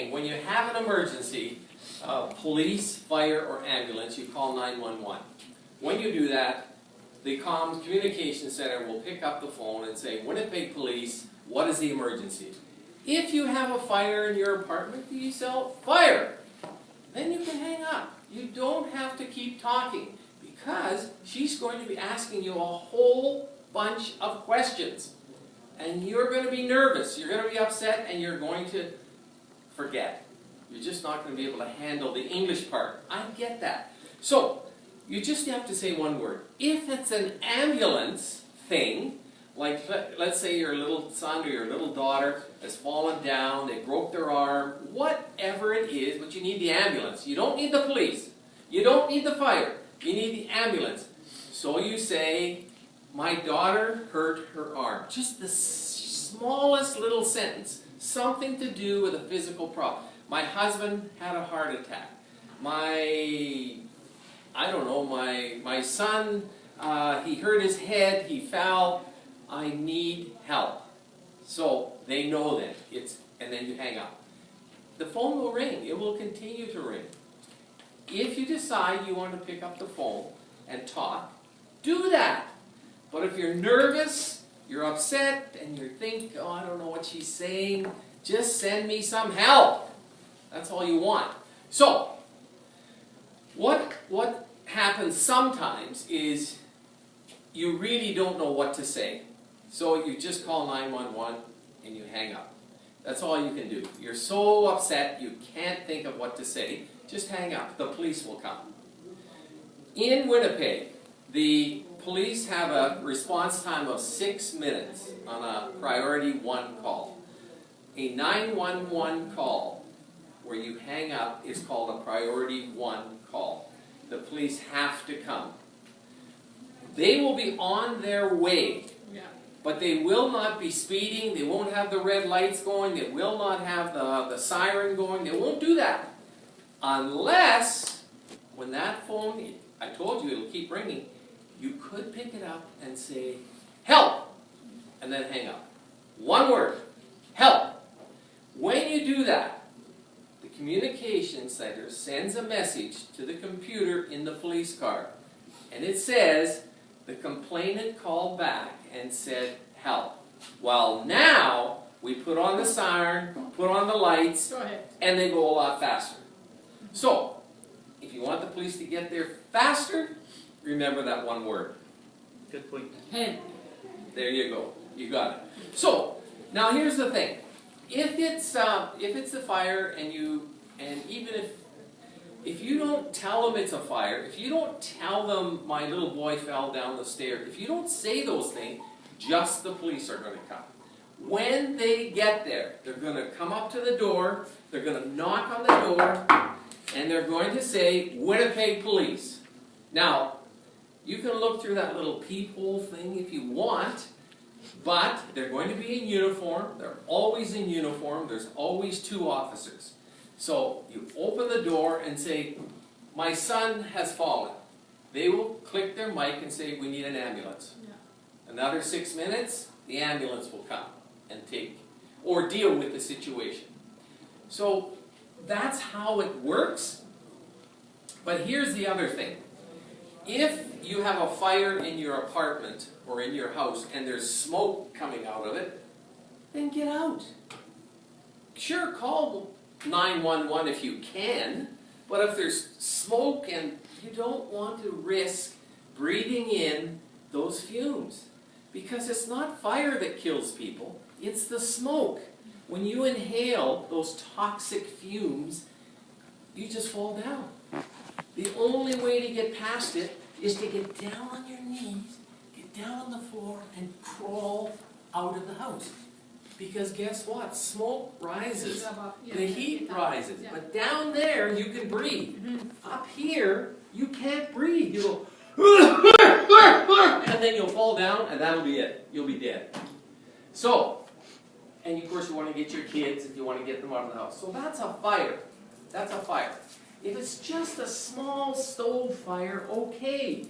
When you have an emergency, police, fire, or ambulance, you call 911. When you do that, the communication center will pick up the phone and say, Winnipeg Police, what is the emergency? If you have a fire in your apartment, you yell, fire! Then you can hang up. You don't have to keep talking because she's going to be asking you a whole bunch of questions. And you're going to be nervous, you're going to be upset, and you're going to forget. You're just not going to be able to handle the English part. I get that. So, you just have to say one word. If it's an ambulance thing, like let's say your little son or your little daughter has fallen down, they broke their arm, whatever it is, but you need the ambulance. You don't need the police. You don't need the fire. You need the ambulance. So you say, my daughter hurt her arm. Just the smallest little sentence. Something to do with a physical problem. My husband had a heart attack. My son, he hurt his head, he fell. I need help. So they know that. And then you hang up. The phone will ring. It will continue to ring. If you decide you want to pick up the phone and talk, do that. But if you're nervous, you're upset, and you think, oh, I don't know what she's saying, just send me some help. That's all you want. So, what happens sometimes is you really don't know what to say. So you just call 911 and you hang up. That's all you can do. You're so upset you can't think of what to say. Just hang up. The police will come. In Winnipeg, the police have a response time of 6 minutes on a priority 1 call. A 911 call where you hang up is called a priority 1 call. The police have to come. They will be on their way, but they will not be speeding. They won't have the red lights going. They will not have the siren going. They won't do that unless when that phone, I told you it'll keep ringing, you could pick it up and say, help, and then hang up. One word, help. When you do that, the communication center sends a message to the computer in the police car. And it says, the complainant called back and said, help. Well, now, we put on the siren, put on the lights, and they go a lot faster. So, if you want the police to get there faster, remember that one word. Good point. There you go. You got it. So, now here's the thing. If it's a fire and even if you don't tell them it's a fire, if you don't tell them my little boy fell down the stairs, if you don't say those things, just the police are going to come. When they get there, they're going to come up to the door, they're going to knock on the door, and they're going to say, Winnipeg Police. Now, you can look through that little peephole thing if you want, but they're going to be in uniform. They're always in uniform. There's always 2 officers. So you open the door and say, my son has fallen. They will click their mic and say, we need an ambulance. Another 6 minutes, the ambulance will come and or deal with the situation. So that's how it works. But here's the other thing. If you have a fire in your apartment or in your house and there's smoke coming out of it, then get out. Sure, call 911 if you can, but if there's smoke and you don't want to risk breathing in those fumes, because it's not fire that kills people, it's the smoke. When you inhale those toxic fumes, you just fall down. The only way to get past it is to get down on your knees, get down on the floor, and crawl out of the house. Because guess what? Smoke rises, the heat rises, but down there you can breathe. Up here, you can't breathe. You go, and then you'll fall down, and that'll be it. You'll be dead. So, and of course you want to get your kids if you want to get them out of the house. So that's a fire. That's a fire. If it's just a small stove fire, okay.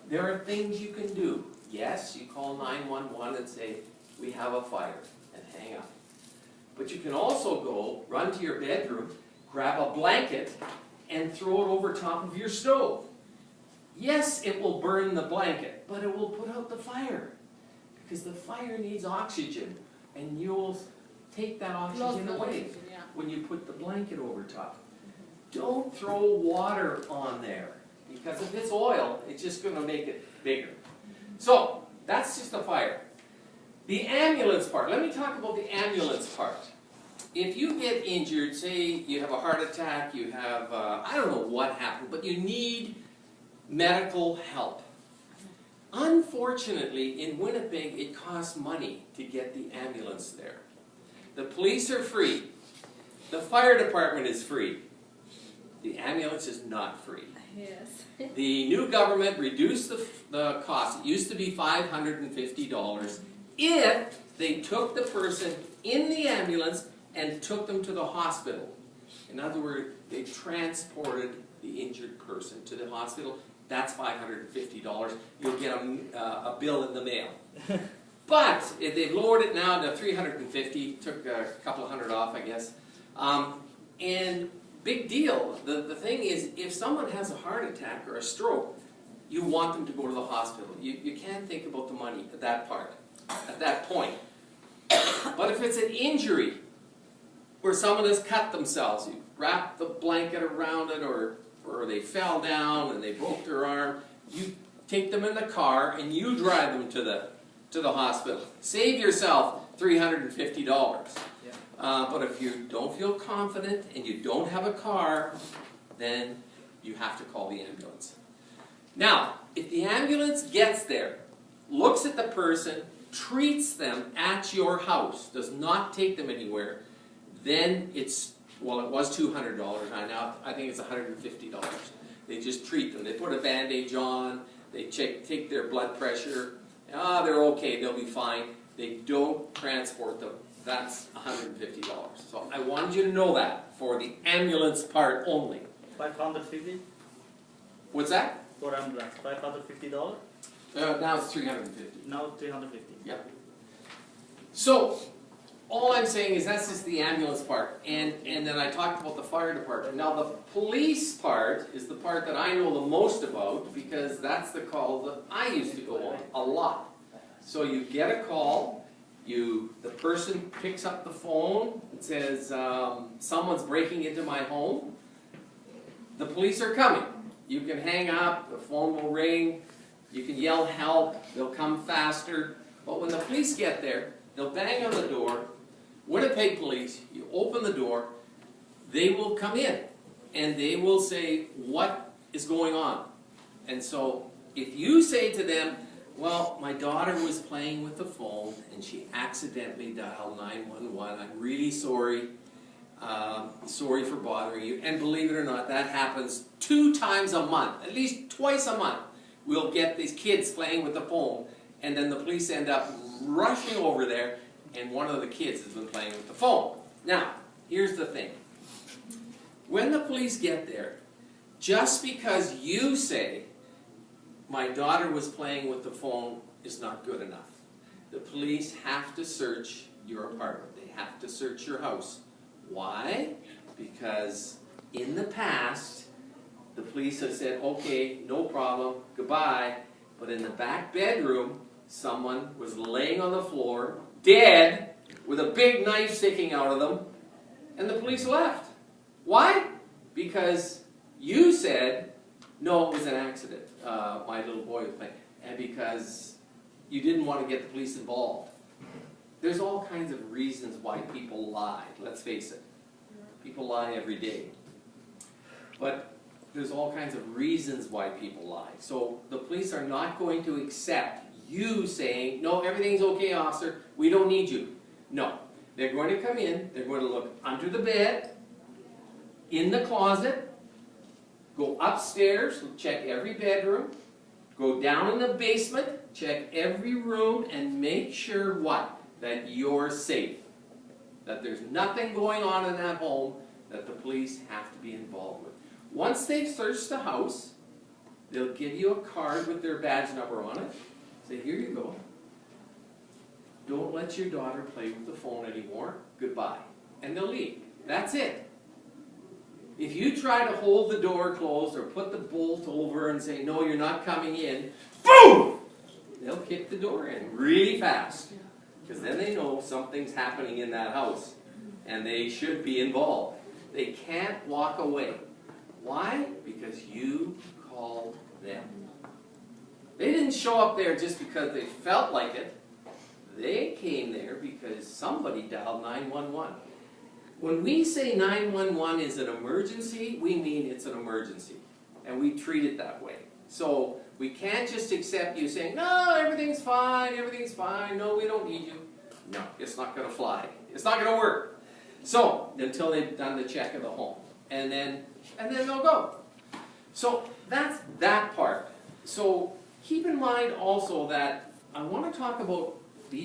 There are things you can do. Yes, you call 911 and say, we have a fire, and hang up. But you can also go, run to your bedroom, grab a blanket, and throw it over top of your stove. Yes, it will burn the blanket, but it will put out the fire. Because the fire needs oxygen, and you'll take that oxygen away when you put the blanket over top. Don't throw water on there, because if it's oil, it's just going to make it bigger. So, that's just the fire. The ambulance part. Let me talk about the ambulance part. If you get injured, say you have a heart attack, you have, I don't know what happened, but you need medical help. Unfortunately, in Winnipeg, it costs money to get the ambulance there. The police are free. The fire department is free. The ambulance is not free. Yes. The new government reduced the cost. It used to be $550 if they took the person in the ambulance and took them to the hospital. In other words, they transported the injured person to the hospital. That's $550. You'll get a bill in the mail. But if they've lowered it now to $350, took a couple of hundred off, I guess. And big deal. The thing is, if someone has a heart attack or a stroke, you want them to go to the hospital. You can't think about the money at that point. But if it's an injury, where someone has cut themselves, you wrap the blanket around it, or they fell down and they broke their arm, you take them in the car and you drive them to the hospital. Save yourself $350. Yeah. But if you don't feel confident and you don't have a car, then you have to call the ambulance. Now, if the ambulance gets there, looks at the person, treats them at your house, does not take them anywhere, then it's, well, it was $200. Now I think it's $150. They just treat them. They put a bandage on, they take their blood pressure. They're okay, they'll be fine. They don't transport them. That's $150. So I wanted you to know that for the ambulance part only. 550 What's that? for ambulance. $550. Now it's $350. Now 350. Yeah. So, all I'm saying is that's just the ambulance part. And then I talked about the fire department. Now the police part is the part that I know the most about, because that's the call that I used to go on a lot. So you get a call, the person picks up the phone and says, someone's breaking into my home. The police are coming. You can hang up, the phone will ring, you can yell help, they'll come faster. But when the police get there, they'll bang on the door. Winnipeg police, you open the door, they will come in and they will say, what is going on? And so if you say to them, well, my daughter was playing with the phone and she accidentally dialed 911, I'm really sorry, sorry for bothering you. And believe it or not, that happens 2 times a month, at least twice a month. We'll get these kids playing with the phone, and then the police end up rushing over there, and one of the kids has been playing with the phone. Now, here's the thing. When the police get there, just because you say, my daughter was playing with the phone, is not good enough. The police have to search your apartment. They have to search your house. Why? Because in the past, the police have said, okay, no problem, goodbye. But in the back bedroom, someone was laying on the floor, dead, with a big knife sticking out of them, and the police left. Why? Because you said, no, it was an accident. My little boy was playing. And because you didn't want to get the police involved. There's all kinds of reasons why people lie, let's face it. People lie every day. But there's all kinds of reasons why people lie. So the police are not going to accept you saying, no, everything's okay, officer, we don't need you. No. They're going to come in, they're going to look under the bed, in the closet, go upstairs, check every bedroom, go down in the basement, check every room, and make sure what? That you're safe. That there's nothing going on in that home that the police have to be involved with. Once they've searched the house, they'll give you a card with their badge number on it. Say, here you go. don't let your daughter play with the phone anymore, goodbye. And they'll leave. That's it. If you try to hold the door closed or put the bolt over and say, no, you're not coming in, boom! They'll kick the door in really fast. Because then they know something's happening in that house. And they should be involved. They can't walk away. Why? Because you called them. They didn't show up there just because they felt like it. They came there because somebody dialed 911. When we say 911 is an emergency, we mean it's an emergency. And we treat it that way. So we can't just accept you saying, no, everything's fine, no, we don't need you. No, it's not going to fly. It's not going to work. So, until they've done the check of the home. And then they'll go. So that's that part. So keep in mind also that I want to talk about